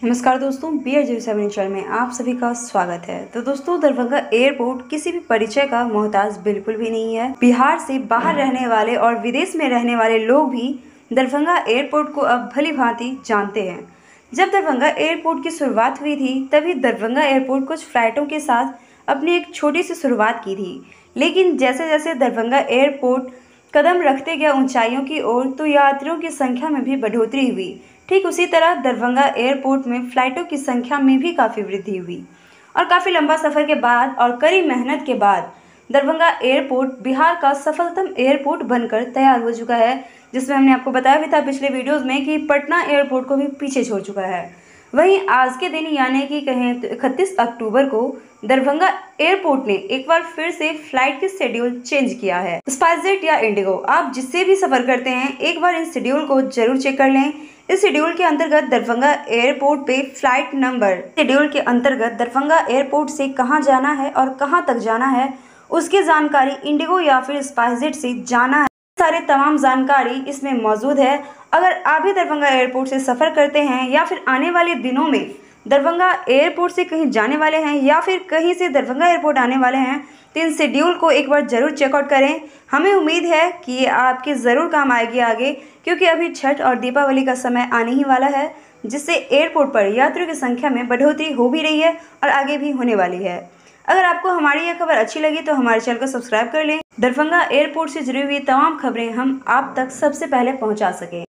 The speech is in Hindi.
नमस्कार दोस्तों, BR07 चैनल में आप सभी का स्वागत है। तो दोस्तों, दरभंगा एयरपोर्ट किसी भी परिचय का मोहताज बिल्कुल भी नहीं है। बिहार से बाहर रहने वाले और विदेश में रहने वाले लोग भी दरभंगा एयरपोर्ट को अब भली भांति जानते हैं। जब दरभंगा एयरपोर्ट की शुरुआत हुई थी तभी दरभंगा एयरपोर्ट कुछ फ्लाइटों के साथ अपनी एक छोटी सी शुरुआत की थी, लेकिन जैसे जैसे दरभंगा एयरपोर्ट कदम रखते गया ऊंचाइयों की ओर, तो यात्रियों की संख्या में भी बढ़ोतरी हुई। ठीक उसी तरह दरभंगा एयरपोर्ट में फ़्लाइटों की संख्या में भी काफ़ी वृद्धि हुई और काफ़ी लंबा सफ़र के बाद और कड़ी मेहनत के बाद दरभंगा एयरपोर्ट बिहार का सफलतम एयरपोर्ट बनकर तैयार हो चुका है, जिसमें हमने आपको बताया भी था पिछले वीडियोस में कि पटना एयरपोर्ट को भी पीछे छोड़ चुका है। वहीं आज के दिन यानी कि कहें तो 31 अक्टूबर को दरभंगा एयरपोर्ट ने एक बार फिर से फ्लाइट की शेड्यूल चेंज किया है। स्पाइसजेट या इंडिगो, आप जिससे भी सफ़र करते हैं एक बार इन शेड्यूल को जरूर चेक कर लें। इस शेड्यूल के अंतर्गत दरभंगा एयरपोर्ट पे फ्लाइट नंबर शेड्यूल के अंतर्गत दरभंगा एयरपोर्ट से कहां जाना है और कहां तक जाना है उसकी जानकारी इंडिगो या फिर स्पाइसजेट से जाना है, सारे तमाम जानकारी इसमें मौजूद है। अगर आप भी दरभंगा एयरपोर्ट से सफ़र करते हैं या फिर आने वाले दिनों में दरभंगा एयरपोर्ट से कहीं जाने वाले हैं या फिर कहीं से दरभंगा एयरपोर्ट आने वाले हैं, तो इन शेड्यूल को एक बार ज़रूर चेकआउट करें। हमें उम्मीद है कि ये आपके ज़रूर काम आएगी आगे, क्योंकि अभी छठ और दीपावली का समय आने ही वाला है, जिससे एयरपोर्ट पर यात्रियों की संख्या में बढ़ोतरी हो भी रही है और आगे भी होने वाली है। अगर आपको हमारी यह खबर अच्छी लगी तो हमारे चैनल को सब्सक्राइब कर लें। दरभंगा एयरपोर्ट से जुड़ी हुई तमाम खबरें हम आप तक सबसे पहले पहुँचा सकें।